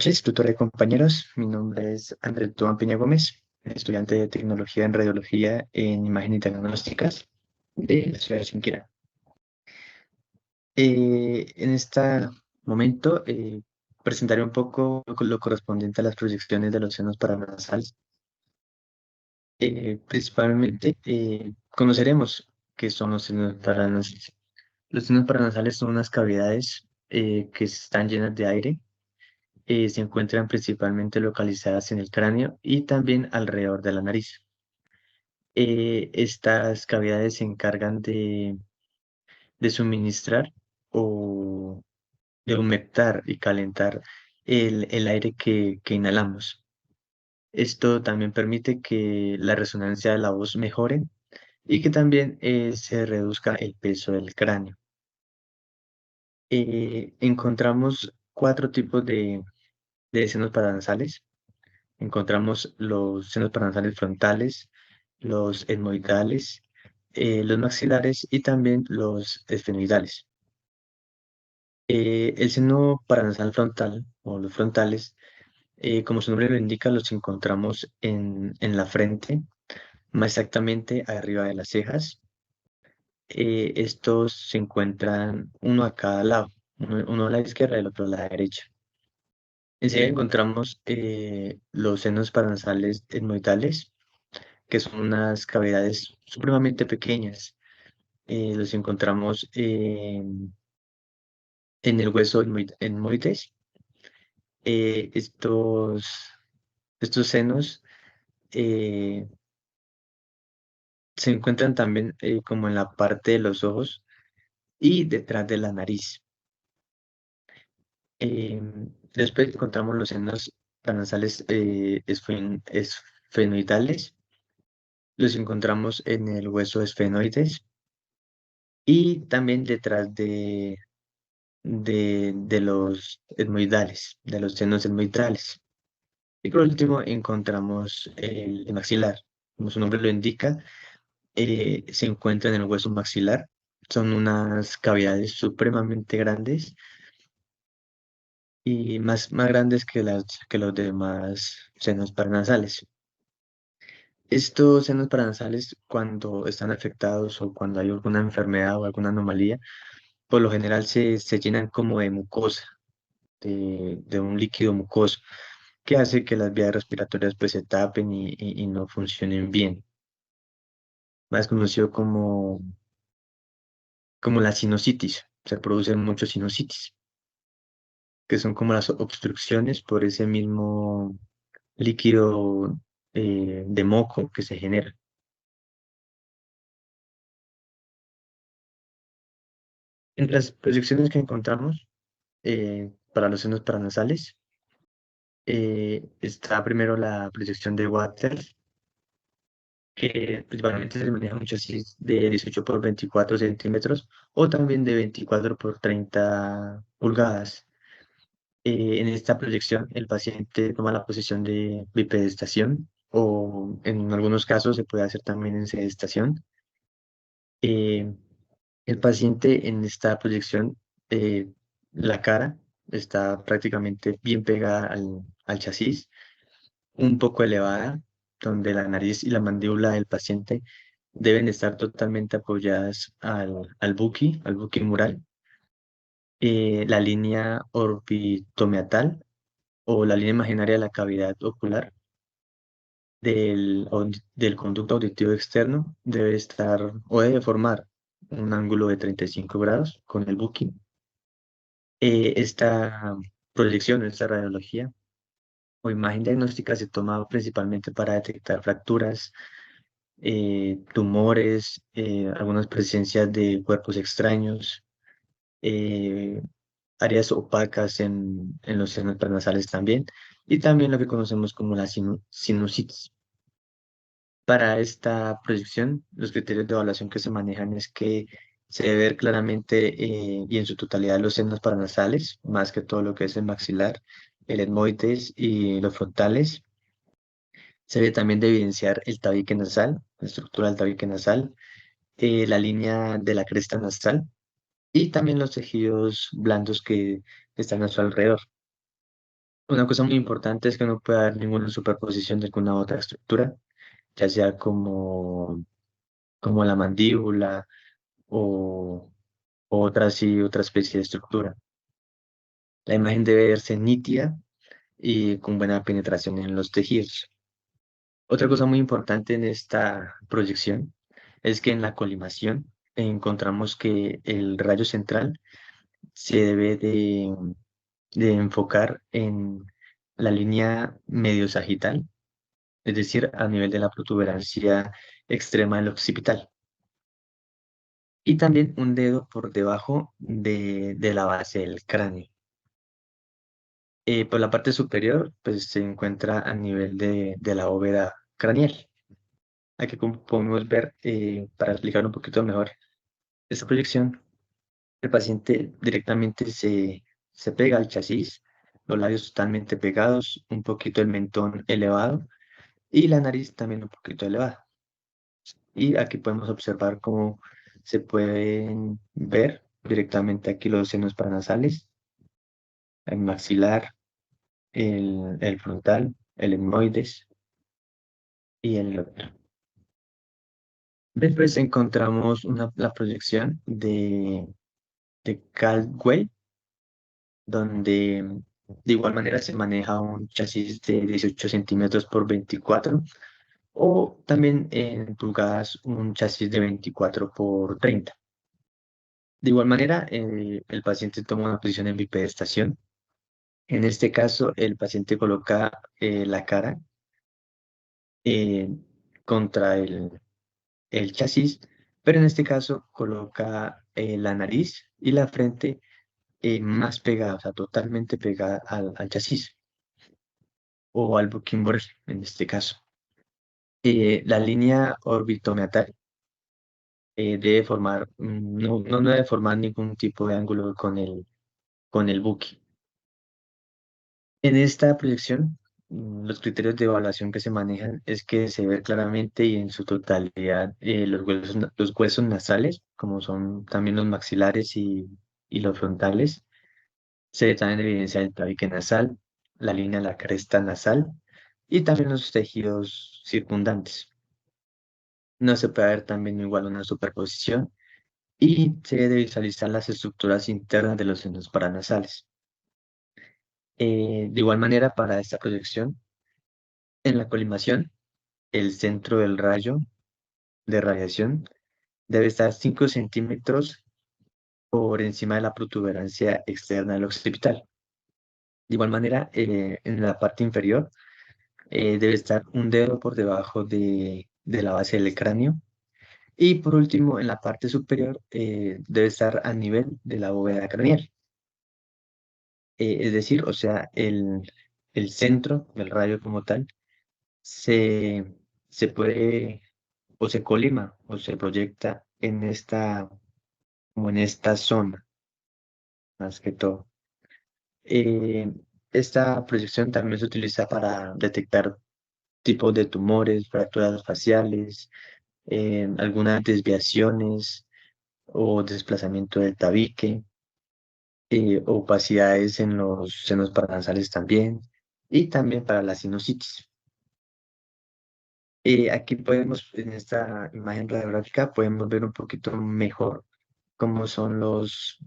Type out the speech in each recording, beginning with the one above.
noches, tutora de compañeros. Mi nombre es Andrés Tuan Peña Gómez, estudiante de Tecnología en Radiología en Imagen y Diagnósticas de la ciudad de Sinquira. En este momento presentaré un poco lo correspondiente a las proyecciones de los senos paranasales. Principalmente conoceremos qué son los senos paranasales. Los senos paranasales son unas cavidades que están llenas de aire. Se encuentran principalmente localizadas en el cráneo y también alrededor de la nariz. Estas cavidades se encargan de suministrar o de humectar y calentar el aire que inhalamos. Esto también permite que la resonancia de la voz mejore y que también se reduzca el peso del cráneo. Encontramos cuatro tipos de senos paranasales. Encontramos los senos paranasales frontales, los etmoidales, los maxilares y también los esfenoidales. El seno paranasal frontal o los frontales, como su nombre lo indica, los encontramos en la frente, más exactamente arriba de las cejas. Estos se encuentran uno a cada lado, uno a la izquierda y el otro a la derecha. Enseguida encontramos los senos paranasales etmoidales, que son unas cavidades supremamente pequeñas. Los encontramos en el hueso etmoides. Estos senos eh, se encuentran también como en la parte de los ojos y detrás de la nariz. Eh, Después encontramos los senos paranasales esfenoidales. Los encontramos en el hueso esfenoides y también detrás de los etmoidales, de los senos etmoidales. Y por último encontramos el maxilar. Como su nombre lo indica, se encuentra en el hueso maxilar. Son unas cavidades supremamente grandes y más grandes que los demás senos paranasales. Estos senos paranasales, cuando están afectados o cuando hay alguna enfermedad o alguna anomalía, por lo general se llenan como de mucosa, de un líquido mucoso, que hace que las vías respiratorias pues se tapen y no funcionen bien. Más conocido como la sinusitis. Se producen muchos sinusitis, que son como las obstrucciones por ese mismo líquido de moco que se genera. Entre las proyecciones que encontramos para los senos paranasales, está primero la proyección de Waters, que principalmente se maneja mucho así de 18 por 24 centímetros o también de 24 por 30 pulgadas. En esta proyección, el paciente toma la posición de bipedestación o en algunos casos se puede hacer también en sedestación. Eh, el paciente en esta proyección, eh, la cara está prácticamente bien pegada al chasis, un poco elevada, donde la nariz y la mandíbula del paciente deben estar totalmente apoyadas al buki mural. La línea orbitomeatal o la línea imaginaria de la cavidad ocular del conducto auditivo externo debe estar o debe formar un ángulo de 35 grados con el buki. Esta proyección, esta radiología o imagen diagnóstica se toma principalmente para detectar fracturas, tumores, algunas presencias de cuerpos extraños, eh, áreas opacas en los senos paranasales también, y también lo que conocemos como la sinusitis. Para esta proyección, los criterios de evaluación que se manejan es que se debe ver claramente y en su totalidad los senos paranasales, más que todo lo que es el maxilar, el etmoides y los frontales. Se debe también de evidenciar el tabique nasal, la estructura del tabique nasal, la línea de la cresta nasal y también los tejidos blandos que están a su alrededor. Una cosa muy importante es que no puede haber ninguna superposición de alguna otra estructura, ya sea como la mandíbula o, o otra, sí, otra especie de estructura. La imagen debe verse nítida y con buena penetración en los tejidos. Otra cosa muy importante en esta proyección es que en la colimación encontramos que el rayo central se debe de enfocar en la línea medio sagital, es decir, a nivel de la protuberancia extrema del occipital, y también un dedo por debajo de la base del cráneo. Por la parte superior, pues se encuentra a nivel de la bóveda craneal. Aquí como podemos ver, para explicar un poquito mejor esta proyección, el paciente directamente se pega al chasis, los labios totalmente pegados, un poquito el mentón elevado y la nariz también un poquito elevada. Y aquí podemos observar cómo se pueden ver directamente aquí los senos paranasales, el maxilar, el frontal, el etmoides y el otro. Después encontramos la proyección de Caldwell, donde de igual manera se maneja un chasis de 18 centímetros por 24 o también en pulgadas un chasis de 24 por 30. De igual manera, el paciente toma una posición en bipedestación. En este caso, el paciente coloca la cara eh, contra el chasis, pero en este caso coloca la nariz y la frente más pegada, o sea, totalmente pegada al chasis o al Buckingham en este caso. La línea orbitomeatal debe formar, no debe formar ningún tipo de ángulo con el buque. En esta proyección, los criterios de evaluación que se manejan es que se ve claramente y en su totalidad los huesos nasales, como son también los maxilares y los frontales. Se ve también evidencia del tabique nasal, la línea de la cresta nasal y también los tejidos circundantes. No se puede ver también igual una superposición y se debe visualizar las estructuras internas de los senos paranasales. De igual manera, para esta proyección, en la colimación, el centro del rayo de radiación debe estar 5 centímetros por encima de la protuberancia externa del occipital. De igual manera, en la parte inferior debe estar un dedo por debajo de la base del cráneo. Y por último, en la parte superior debe estar a nivel de la bóveda craneal. Es decir, o sea, el centro del rayo como tal se, se puede o se colima o se proyecta en como en esta zona, más que todo. Eh, Esta proyección también se utiliza para detectar tipos de tumores, fracturas faciales, algunas desviaciones o desplazamiento del tabique, opacidades en los senos paranasales también, y también para la sinusitis. Aquí podemos, en esta imagen radiográfica, podemos ver un poquito mejor cómo son los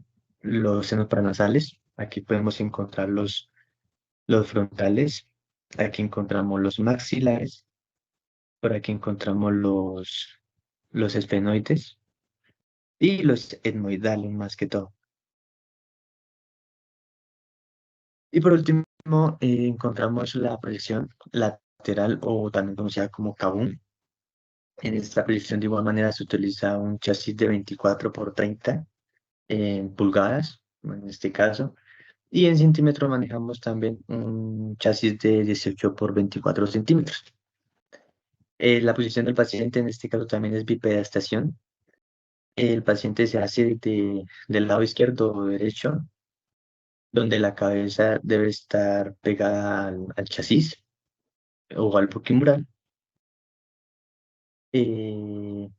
senos paranasales. Aquí podemos encontrar los frontales, aquí encontramos los maxilares, por aquí encontramos los esfenoides y los etmoidales más que todo. Y por último, encontramos la proyección lateral o también conocida como Kabum. En esta proyección de igual manera se utiliza un chasis de 24 por 30 pulgadas, en este caso, y en centímetros manejamos también un chasis de 18 por 24 centímetros. La posición del paciente en este caso también es bipedestación. El paciente se hace del lado izquierdo o derecho, donde la cabeza debe estar pegada al chasis o al mural, eh,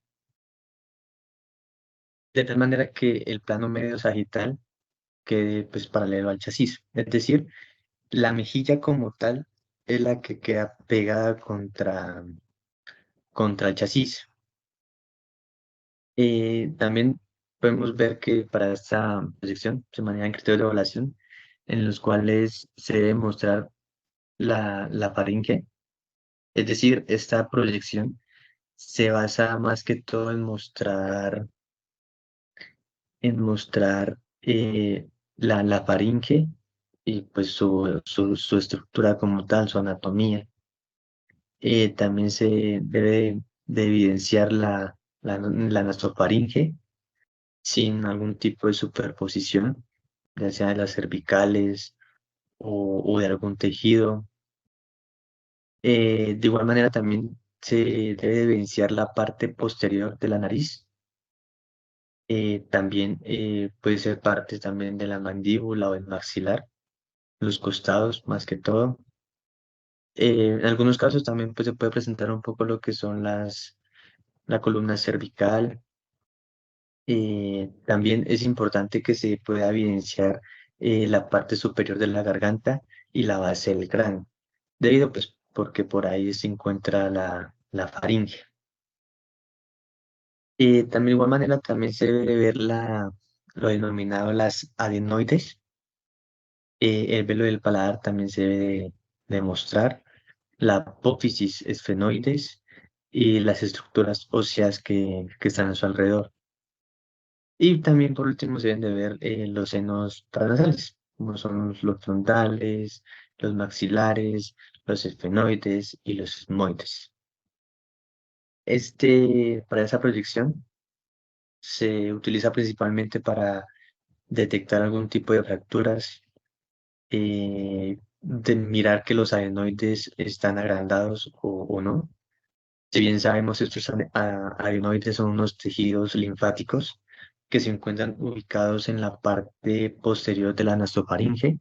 de tal manera que el plano medio sagital quede pues paralelo al chasis. Es decir, La mejilla como tal es la que queda pegada contra el chasis. También podemos ver que para esta proyección se manejan criterios de evaluación en los cuales se debe mostrar la faringe. Es decir, esta proyección se basa más que todo en mostrar la faringe y pues su estructura como tal, su anatomía. También se debe de evidenciar la nasofaringe sin algún tipo de superposición, ya sea de las cervicales o de algún tejido. De igual manera también se debe de evidenciar la parte posterior de la nariz. También puede ser parte también de la mandíbula o el maxilar, los costados más que todo. En algunos casos también pues, se puede presentar un poco lo que son la columna cervical. También es importante que se pueda evidenciar la parte superior de la garganta y la base del cráneo, debido pues porque por ahí se encuentra la faringe. También de igual manera también se debe ver lo denominado las adenoides. El velo del paladar también se debe de mostrar, la apófisis esfenoides y las estructuras óseas que están a su alrededor. Y también por último se deben de ver los senos paranasales, como son los frontales, los maxilares, los esfenoides y los esmoides. Para esa proyección se utiliza principalmente para detectar algún tipo de fracturas, de mirar que los adenoides están agrandados o no. Si bien sabemos, estos adenoides son unos tejidos linfáticos que se encuentran ubicados en la parte posterior de la nasofaringe.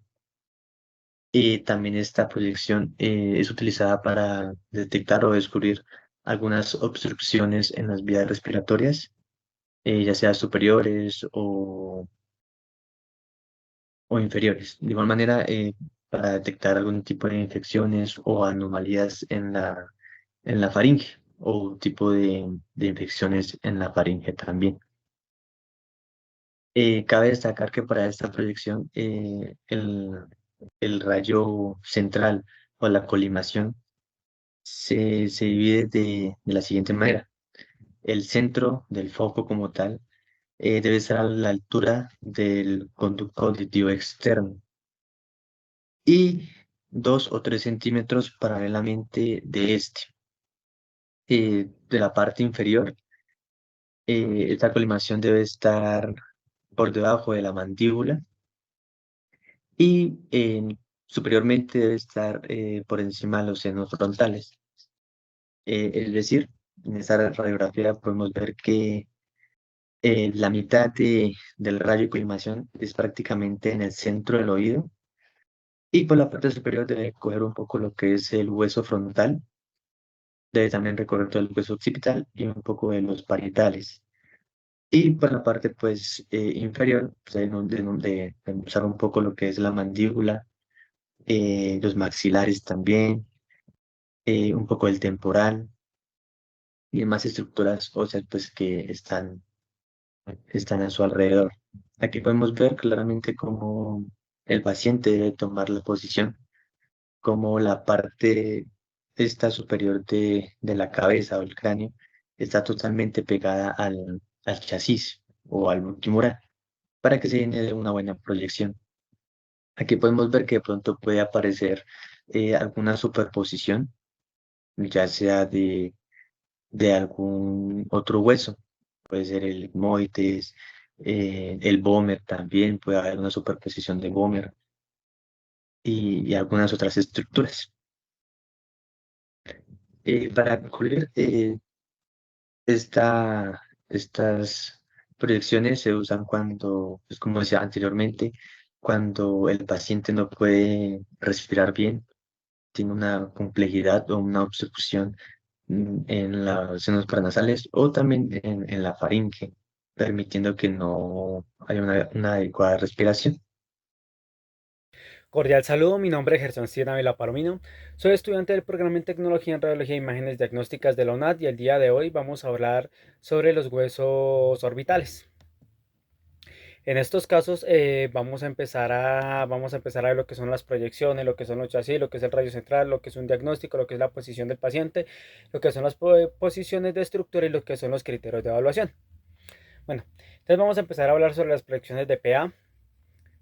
Y también esta proyección es utilizada para detectar o descubrir algunas obstrucciones en las vías respiratorias, ya sea superiores o inferiores. De igual manera, para detectar algún tipo de infecciones o anomalías en la faringe o tipo de infecciones en la faringe también. Cabe destacar que para esta proyección el rayo central o la colimación se divide de la siguiente manera. El centro del foco como tal debe estar a la altura del conducto auditivo externo y 2 o 3 centímetros paralelamente de este. De la parte inferior, esta colimación debe estar por debajo de la mandíbula y superiormente debe estar por encima de los senos frontales. Es decir, en esta radiografía podemos ver que la mitad del rayo de colimación es prácticamente en el centro del oído y por la parte superior debe coger un poco lo que es el hueso frontal, debe también recorrer todo el hueso occipital y un poco de los parietales. Y por la parte pues inferior, pues, de usar un poco lo que es la mandíbula, los maxilares también, un poco del temporal y demás estructuras óseas pues que están a su alrededor. Aquí podemos ver claramente cómo el paciente debe tomar la posición, cómo la parte esta superior de la cabeza o el cráneo está totalmente pegada al chasis o al multimural para que se genere una buena proyección. Aquí podemos ver que de pronto puede aparecer alguna superposición, ya sea de algún otro hueso. Puede ser el etmoides, el vómer también, puede haber una superposición de vómer y algunas otras estructuras. Para concluir, estas proyecciones se usan cuando, pues como decía anteriormente, cuando el paciente no puede respirar bien, tiene una complejidad o una obstrucción en los senos paranasales o también en la faringe, permitiendo que no haya una adecuada respiración. Cordial saludo, mi nombre es Gerson Sierra Ávila Palomino. Soy estudiante del programa en Tecnología en Radiología e Imágenes Diagnósticas de la UNAD y el día de hoy vamos a hablar sobre los huesos orbitales. En estos casos vamos a empezar a ver lo que son las proyecciones, lo que son los chasis, lo que es el radio central, lo que es un diagnóstico, lo que es la posición del paciente, lo que son las posiciones de estructura y lo que son los criterios de evaluación. Bueno, entonces vamos a empezar a hablar sobre las proyecciones de PA.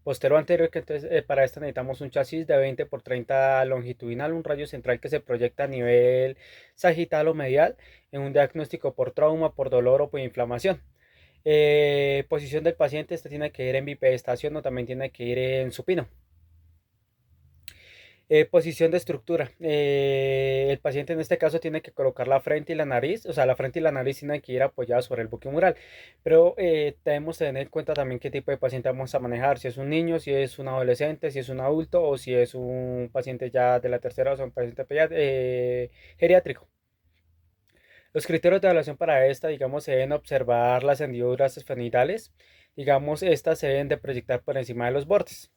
Postero anterior, que entonces para esto necesitamos un chasis de 20 por 30 longitudinal, un rayo central que se proyecta a nivel sagital o medial en un diagnóstico por trauma, por dolor o por inflamación. Posición del paciente, este tiene que ir en bipedestación o también tiene que ir en supino. Posición de estructura. El paciente en este caso tiene que colocar la frente y la nariz, o sea, la frente y la nariz tienen que ir apoyadas sobre el buque mural. Pero debemos tener en cuenta también qué tipo de paciente vamos a manejar, si es un niño, si es un adolescente, si es un adulto o si es un paciente ya de la tercera o sea, un paciente geriátrico. Los criterios de evaluación para esta, digamos, se deben observar las hendiduras esfenoidales. Digamos, estas se deben de proyectar por encima de los bordes.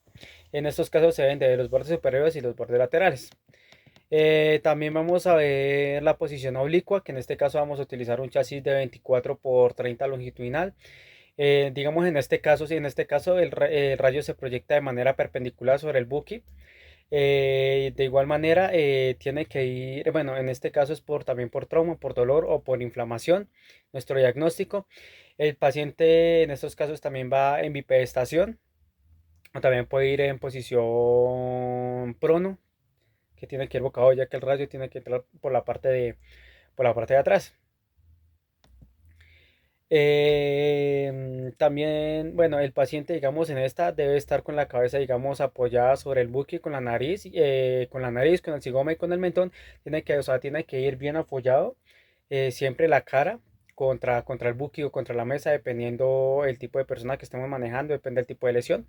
En estos casos se ven de los bordes superiores y los bordes laterales. También vamos a ver la posición oblicua, que en este caso vamos a utilizar un chasis de 24 por 30 longitudinal. Digamos en este caso, si en este caso el rayo se proyecta de manera perpendicular sobre el buque. De igual manera, tiene que ir, bueno, en este caso es también por trauma, por dolor o por inflamación, nuestro diagnóstico. El paciente en estos casos también va en bipedestación o también puede ir en posición prono, que tiene que ir bocado ya que el rayo tiene que entrar por la parte de atrás. También, bueno, el paciente, digamos, en esta debe estar con la cabeza, digamos, apoyada sobre el buque con la nariz, con el zigoma y con el mentón. O sea, tiene que ir bien apoyado, siempre la cara contra el buque o contra la mesa, dependiendo el tipo de persona que estemos manejando, depende del tipo de lesión.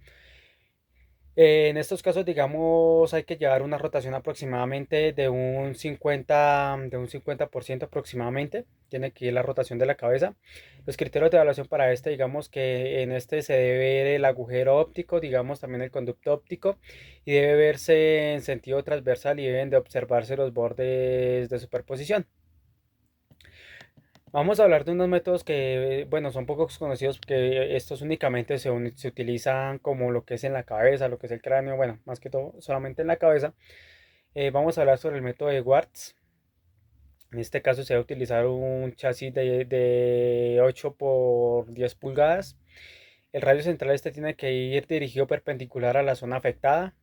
En estos casos, digamos, hay que llevar una rotación aproximadamente de un 50% aproximadamente. Tiene que ir la rotación de la cabeza. Los criterios de evaluación para este, digamos que en este se debe ver el agujero óptico, digamos también el conducto óptico, y debe verse en sentido transversal y deben de observarse los bordes de superposición. Vamos a hablar de unos métodos que, bueno, son poco conocidos porque estos únicamente se utilizan como lo que es en la cabeza, lo que es el cráneo, bueno, más que todo solamente en la cabeza. Vamos a hablar sobre el método de Warts. En este caso se va a utilizar un chasis de 8 por 10 pulgadas. El radio central este tiene que ir dirigido perpendicular a la zona afectada.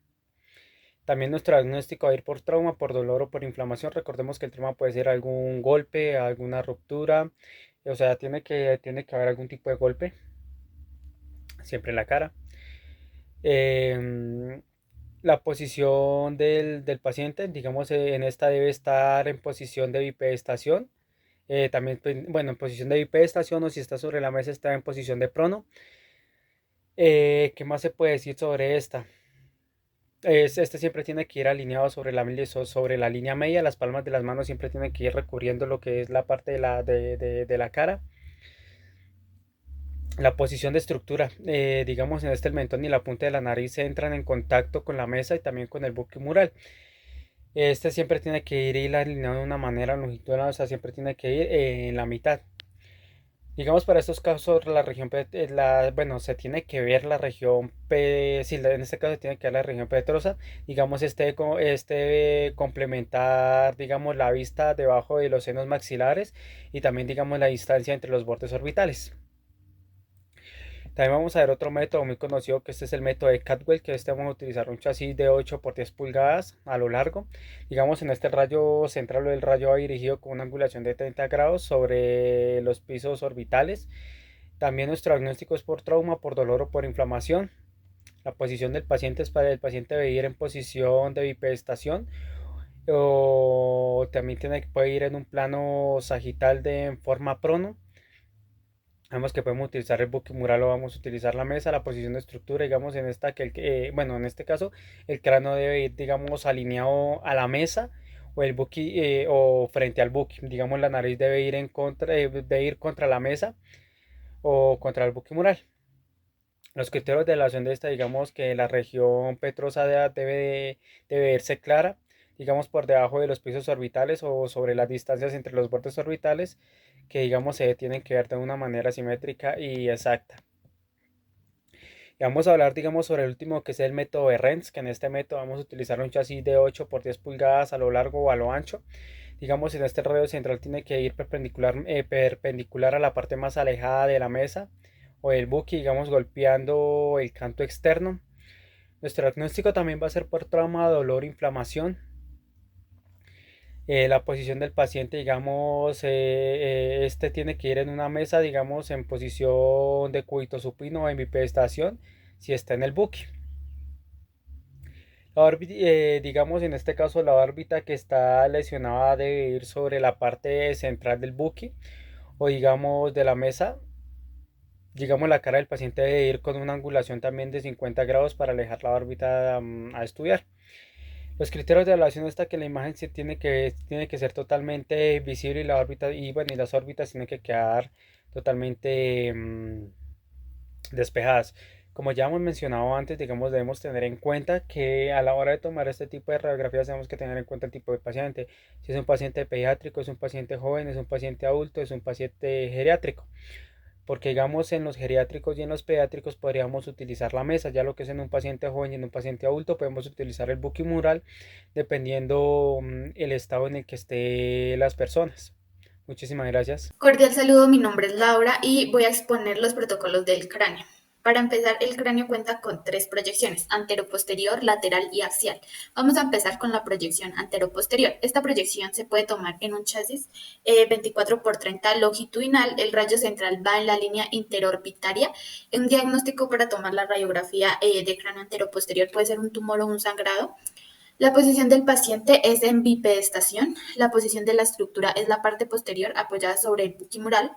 También nuestro diagnóstico va a ir por trauma, por dolor o por inflamación. Recordemos que el trauma puede ser algún golpe, alguna ruptura, o sea, tiene que haber algún tipo de golpe, siempre en la cara. Em, la posición del paciente, digamos, en esta debe estar en posición de bipedestación. También, pues, bueno, en posición de bipedestación o si está sobre la mesa está en posición de prono. ¿Qué más se puede decir sobre esta? Este siempre tiene que ir alineado sobre la línea media, las palmas de las manos siempre tienen que ir recubriendo lo que es la parte de la cara. La posición de estructura, digamos en este el mentón y la punta de la nariz entran en contacto con la mesa y también con el buque mural. Este siempre tiene que ir alineado de una manera longitudinal, o sea, siempre tiene que ir en la mitad. Digamos, para estos casos, bueno, se tiene que ver la región, sí, en este caso se tiene que ver la región petrosa. Digamos, este debe complementar, digamos, la vista debajo de los senos maxilares y también, digamos, la distancia entre los bordes orbitales. También vamos a ver otro método muy conocido, que este es el método de Catwell, que vamos a utilizar un chasis de 8 por 10 pulgadas a lo largo. Digamos, en este rayo central, el rayo va dirigido con una angulación de 30 grados sobre los pisos orbitales. También nuestro diagnóstico es por trauma, por dolor o por inflamación. La posición del paciente es para el paciente debe ir en posición de bipedestación o también puede ir en un plano sagital en forma prono. Vemos que podemos utilizar el buque mural o vamos a utilizar la mesa, la posición de estructura, digamos en esta bueno, en este caso el cráneo debe ir, digamos, alineado a la mesa o el buque o frente al buque, digamos la nariz debe ir contra la mesa o contra el buque mural. Los criterios de evaluación de esta, digamos que la región petrosa debe verse clara, digamos por debajo de los pisos orbitales o sobre las distancias entre los bordes orbitales, que digamos se tienen que ver de una manera simétrica y exacta. Y vamos a hablar, digamos, sobre el último que es el método de Renz, que en este método vamos a utilizar un chasis de 8 por 10 pulgadas a lo largo o a lo ancho. Digamos, en este radio central tiene que ir perpendicular a la parte más alejada de la mesa o del buque, digamos, golpeando el canto externo. Nuestro diagnóstico también va a ser por trauma, dolor, inflamación. La posición del paciente, digamos, este tiene que ir en una mesa, digamos, en posición de cúbito supino o en bipedestación, si está en el buque. Digamos, en este caso, la órbita que está lesionada debe ir sobre la parte central del buque o, digamos, de la mesa. Digamos, la cara del paciente debe ir con una angulación también de 50 grados para alejar la órbita a estudiar. Los criterios de evaluación está que la imagen tiene que ser totalmente visible y la órbita y bueno, y las órbitas tienen que quedar totalmente despejadas. Como ya hemos mencionado antes, digamos, debemos tener en cuenta que a la hora de tomar este tipo de radiografías tenemos que tener en cuenta el tipo de paciente. Si es un paciente pediátrico, es un paciente joven, es un paciente adulto, es un paciente geriátrico. Porque digamos en los geriátricos y en los pediátricos podríamos utilizar la mesa, ya lo que es en un paciente joven y en un paciente adulto podemos utilizar el buquimural dependiendo el estado en el que estén las personas. Muchísimas gracias. Cordial saludo, mi nombre es Laura y voy a exponer los protocolos del cráneo. Para empezar, el cráneo cuenta con tres proyecciones, anteroposterior, lateral y axial. Vamos a empezar con la proyección anteroposterior. Esta proyección se puede tomar en un chasis 24 por 30 longitudinal. El rayo central va en la línea interorbitaria. Un diagnóstico para tomar la radiografía de cráneo anteroposterior puede ser un tumor o un sangrado. La posición del paciente es en bipedestación. La posición de la estructura es la parte posterior apoyada sobre el buquimural.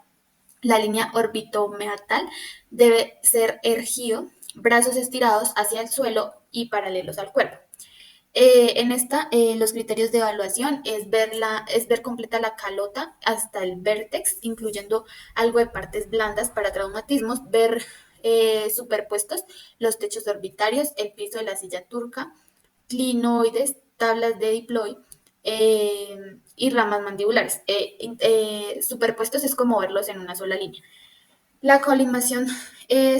La línea orbitomeatal debe ser erguido, brazos estirados hacia el suelo y paralelos al cuerpo. En esta, los criterios de evaluación es ver completa la calota hasta el vértex, incluyendo algo de partes blandas para traumatismos, ver superpuestos los techos orbitarios, el piso de la silla turca, clinoides, tablas de diploide y ramas mandibulares. Superpuestos es como verlos en una sola línea. La colimación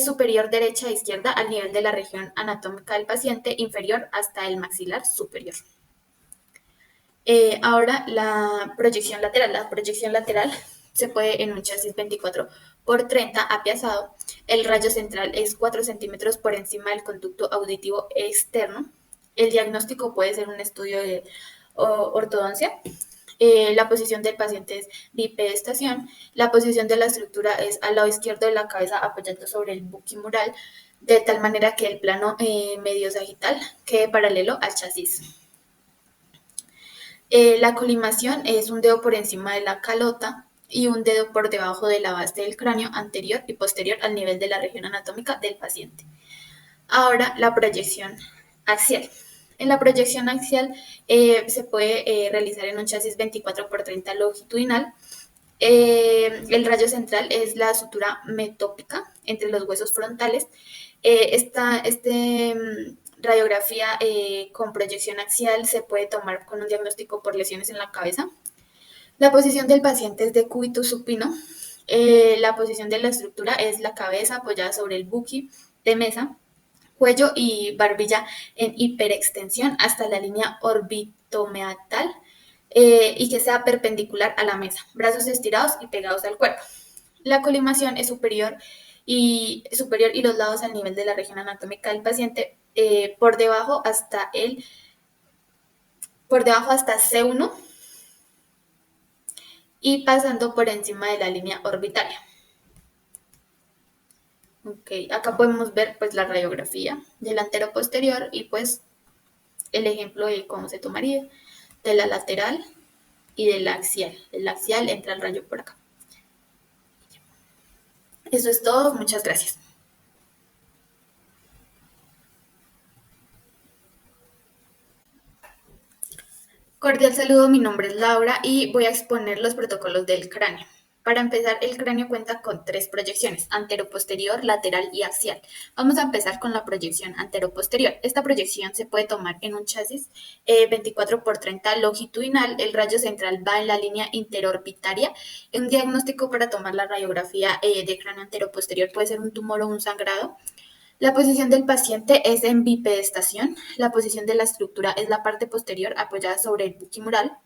superior derecha e izquierda al nivel de la región anatómica del paciente, inferior hasta el maxilar superior. Ahora la proyección lateral. La proyección lateral se puede en un chasis 24 por 30 apiazado. El rayo central es 4 centímetros por encima del conducto auditivo externo. El diagnóstico puede ser un estudio de ortodoncia. La posición del paciente es bipedestación. La posición de la estructura es al lado izquierdo de la cabeza apoyando sobre el buquimural, de tal manera que el plano medio sagital quede paralelo al chasis. La colimación es un dedo por encima de la calota y un dedo por debajo de la base del cráneo anterior y posterior al nivel de la región anatómica del paciente. Ahora la proyección axial. En la proyección axial se puede realizar en un chasis 24 por 30 longitudinal. El rayo central es la sutura metópica entre los huesos frontales. Esta radiografía con proyección axial se puede tomar con un diagnóstico por lesiones en la cabeza. La posición del paciente es de cúbito supino. La posición de la estructura es la cabeza apoyada sobre el buqui de mesa, cuello y barbilla en hiperextensión hasta la línea orbitomeatal y que sea perpendicular a la mesa, brazos estirados y pegados al cuerpo. La colimación es superior y los lados al nivel de la región anatómica del paciente, por debajo hasta C1 y pasando por encima de la línea orbitaria. Okay, acá podemos ver pues la radiografía del antero-posterior y pues el ejemplo de cómo se tomaría de la lateral y del axial. El axial entra el rayo por acá. Eso es todo, muchas gracias. Cordial saludo, mi nombre es Laura y voy a exponer los protocolos del cráneo. Para empezar, el cráneo cuenta con tres proyecciones, antero-posterior, lateral y axial. Vamos a empezar con la proyección antero-posterior. Esta proyección se puede tomar en un chasis 24 por 30 longitudinal. El rayo central va en la línea interorbitaria. Un diagnóstico para tomar la radiografía de cráneo antero-posterior puede ser un tumor o un sangrado. La posición del paciente es en bipedestación. La posición de la estructura es la parte posterior apoyada sobre el buquimural.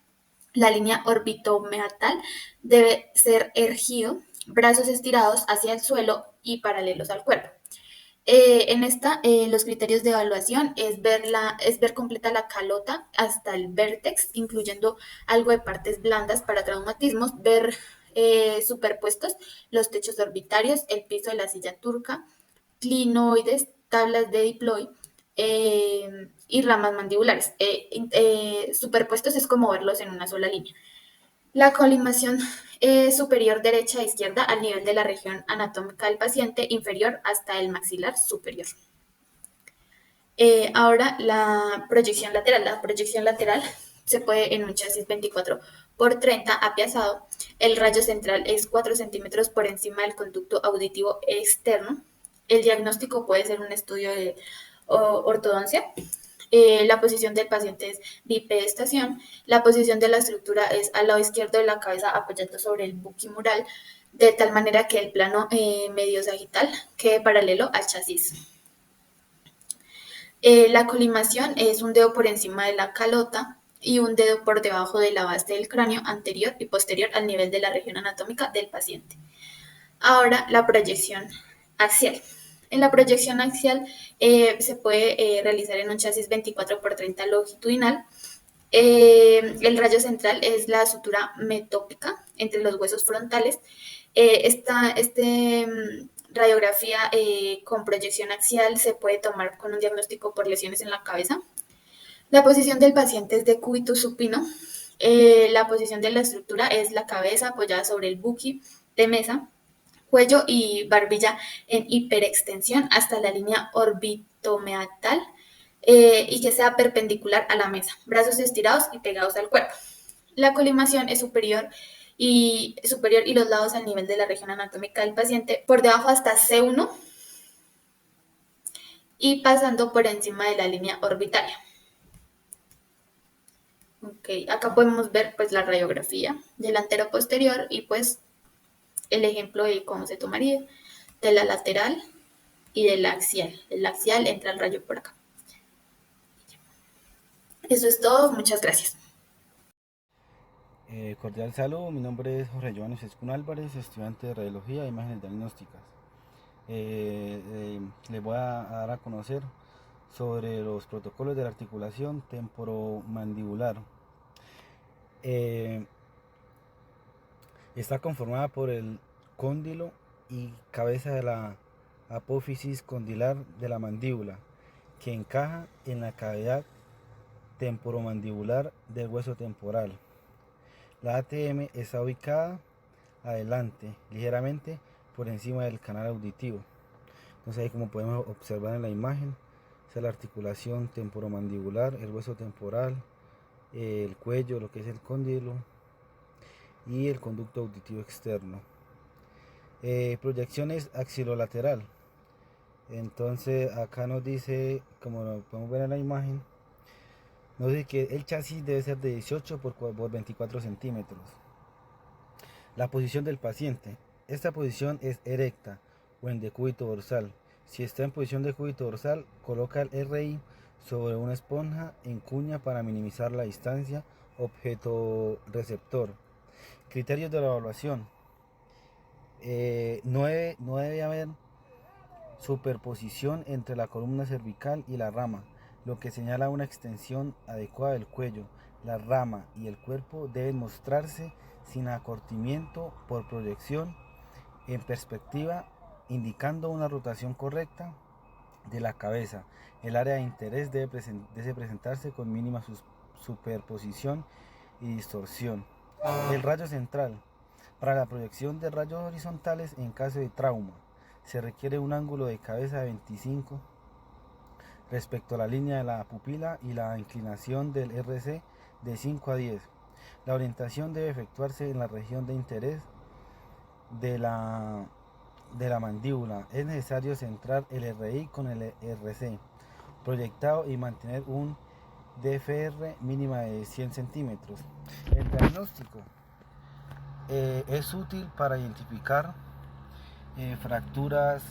La línea orbitomeatal debe ser erguido, brazos estirados hacia el suelo y paralelos al cuerpo. En esta, los criterios de evaluación es ver completa la calota hasta el vértex, incluyendo algo de partes blandas para traumatismos, ver superpuestos los techos orbitarios, el piso de la silla turca, clinoides, tablas de diploide y ramas mandibulares. Superpuestos es como verlos en una sola línea. La colimación superior derecha e izquierda al nivel de la región anatómica del paciente, inferior hasta el maxilar superior. Ahora la proyección lateral. La proyección lateral se puede en un chasis 24 por 30 apiazado. El rayo central es 4 centímetros por encima del conducto auditivo externo. El diagnóstico puede ser un estudio de ortodoncia. La posición del paciente es bipedestación. La posición de la estructura es al lado izquierdo de la cabeza apoyando sobre el buquimural, de tal manera que el plano medio sagital quede paralelo al chasis. La colimación es un dedo por encima de la calota y un dedo por debajo de la base del cráneo anterior y posterior al nivel de la región anatómica del paciente. Ahora la proyección axial. En la proyección axial se puede realizar en un chasis 24 por 30 longitudinal. El rayo central es la sutura metópica entre los huesos frontales. Esta radiografía con proyección axial se puede tomar con un diagnóstico por lesiones en la cabeza. La posición del paciente es de cúbito supino. La posición de la estructura es la cabeza apoyada sobre el buqui de mesa, cuello y barbilla en hiperextensión hasta la línea orbitomeatal y que sea perpendicular a la mesa, brazos estirados y pegados al cuerpo. La colimación es superior y los lados al nivel de la región anatómica del paciente, por debajo hasta C1 y pasando por encima de la línea orbitaria. Okay, acá podemos ver pues la radiografía del antero-posterior y pues el ejemplo de cómo se tomaría de la lateral y de la axial. El axial entra el rayo por acá. Eso es todo, muchas gracias. Cordial saludo, mi nombre es Jorge Giovanni Sescún Álvarez, estudiante de Radiología e Imágenes Diagnósticas. Les voy a dar a conocer sobre los protocolos de la articulación temporomandibular. Está conformada por el cóndilo y cabeza de la apófisis condilar de la mandíbula, que encaja en la cavidad temporomandibular del hueso temporal. La ATM está ubicada adelante, ligeramente por encima del canal auditivo. Entonces ahí, como podemos observar en la imagen, es la articulación temporomandibular, el hueso temporal, el cuello, lo que es el cóndilo y el conducto auditivo externo. Proyecciones axilolateral. Entonces acá nos dice, como lo podemos ver en la imagen, nos dice que el chasis debe ser de 18 por 24 centímetros. La posición del paciente. Esta posición es erecta o en decúbito dorsal. Si está en posición de decúbito dorsal, coloca el RI sobre una esponja en cuña para minimizar la distancia objeto-receptor. Criterios de la evaluación. No debe haber superposición entre la columna cervical y la rama, lo que señala una extensión adecuada del cuello. La rama y el cuerpo deben mostrarse sin acortamiento por proyección en perspectiva, indicando una rotación correcta de la cabeza. El área de interés debe presentarse con mínima superposición y distorsión. El rayo central. Para la proyección de rayos horizontales en caso de trauma, se requiere un ángulo de cabeza de 25 respecto a la línea de la pupila y la inclinación del RC de 5 a 10. La orientación debe efectuarse en la región de interés de la mandíbula. Es necesario centrar el RI con el RC proyectado y mantener un DFR mínima de 100 centímetros. El diagnóstico es útil para identificar fracturas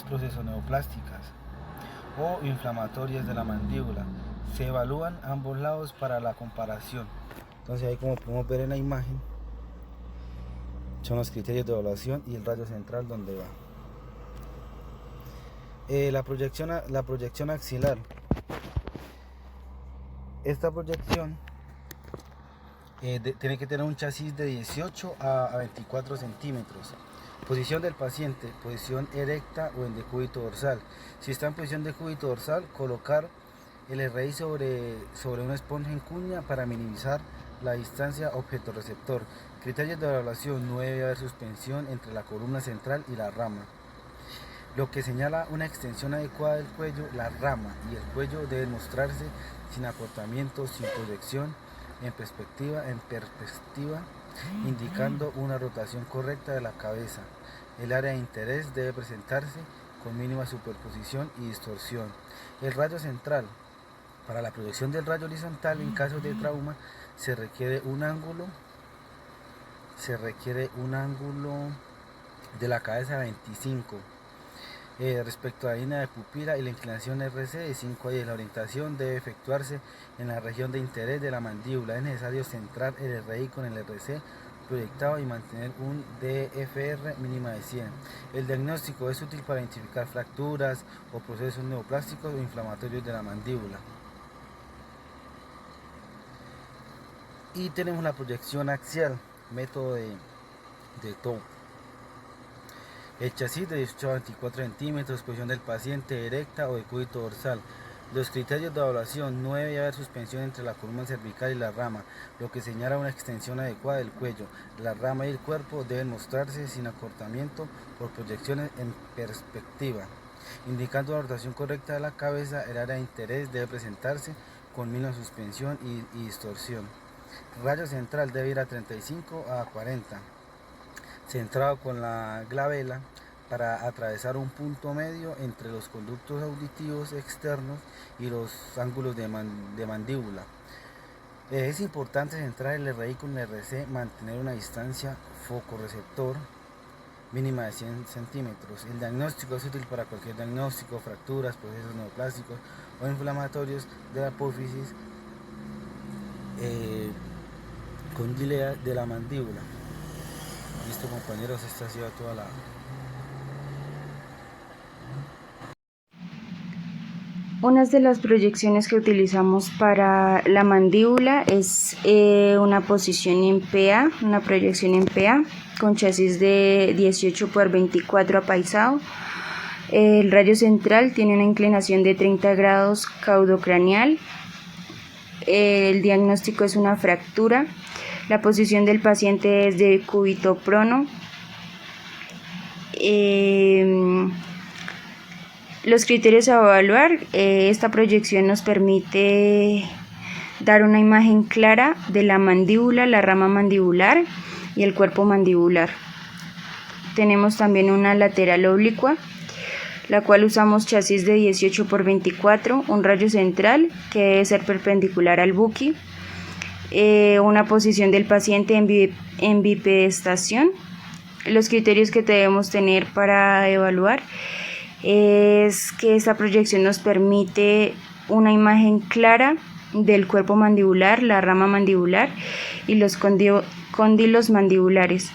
procesoneoplásticas o inflamatorias de la mandíbula. Se evalúan ambos lados para la comparación. Entonces ahí, como podemos ver en la imagen, son los criterios de evaluación y el rayo central donde va. La proyección axilar. Esta proyección tiene que tener un chasis de 18 a 24 centímetros. Posición del paciente, posición erecta o en decúbito dorsal. Si está en posición de decúbito dorsal, colocar el RI sobre una esponja en cuña para minimizar la distancia objeto-receptor. Criterios de evaluación: no debe haber suspensión entre la columna central y la rama, lo que señala una extensión adecuada del cuello. La rama y el cuello deben mostrarse sin acortamiento, sin proyección, en perspectiva, indicando una rotación correcta de la cabeza. El área de interés debe presentarse con mínima superposición y distorsión. El rayo central. Para la proyección del rayo horizontal en casos de trauma se requiere un ángulo de la cabeza 25. Respecto a la línea de pupila y la inclinación RC de 5 a 10, la orientación debe efectuarse en la región de interés de la mandíbula. Es necesario centrar el RI con el RC proyectado y mantener un DFR mínima de 100. El diagnóstico es útil para identificar fracturas o procesos neoplásticos o inflamatorios de la mandíbula. Y tenemos la proyección axial, método de TOW. El chasis de 18 a 24 centímetros, posición del paciente erecta o decúbito dorsal. Los criterios de evaluación: no debe haber suspensión entre la columna cervical y la rama, lo que señala una extensión adecuada del cuello. La rama y el cuerpo deben mostrarse sin acortamiento por proyecciones en perspectiva, indicando la rotación correcta de la cabeza. El área de interés debe presentarse con mínima suspensión y distorsión. Rayo central debe ir a 35 a 40, centrado con la glabela para atravesar un punto medio entre los conductos auditivos externos y los ángulos de mandíbula. Es importante centrar el RI con el RC, mantener una distancia foco-receptor mínima de 100 centímetros. El diagnóstico es útil para cualquier diagnóstico: fracturas, procesos neoplásticos o inflamatorios de la apófisis condilea de la mandíbula. Listo, compañeros, esta ha sido toda la... Una de las proyecciones que utilizamos para la mandíbula es una posición en PA, una proyección en PA con chasis de 18 por 24 apaisado. El rayo central tiene una inclinación de 30 grados caudocraneal. El diagnóstico es una fractura. La posición del paciente es de cúbito prono. Los criterios a evaluar: esta proyección nos permite dar una imagen clara de la mandíbula, la rama mandibular y el cuerpo mandibular. Tenemos también una lateral oblicua, la cual usamos chasis de 18 por 24, un rayo central que debe ser perpendicular al buqui, una posición del paciente en bipedestación. Los criterios que debemos tener para evaluar es que esta proyección nos permite una imagen clara del cuerpo mandibular, la rama mandibular y los cóndilos mandibulares.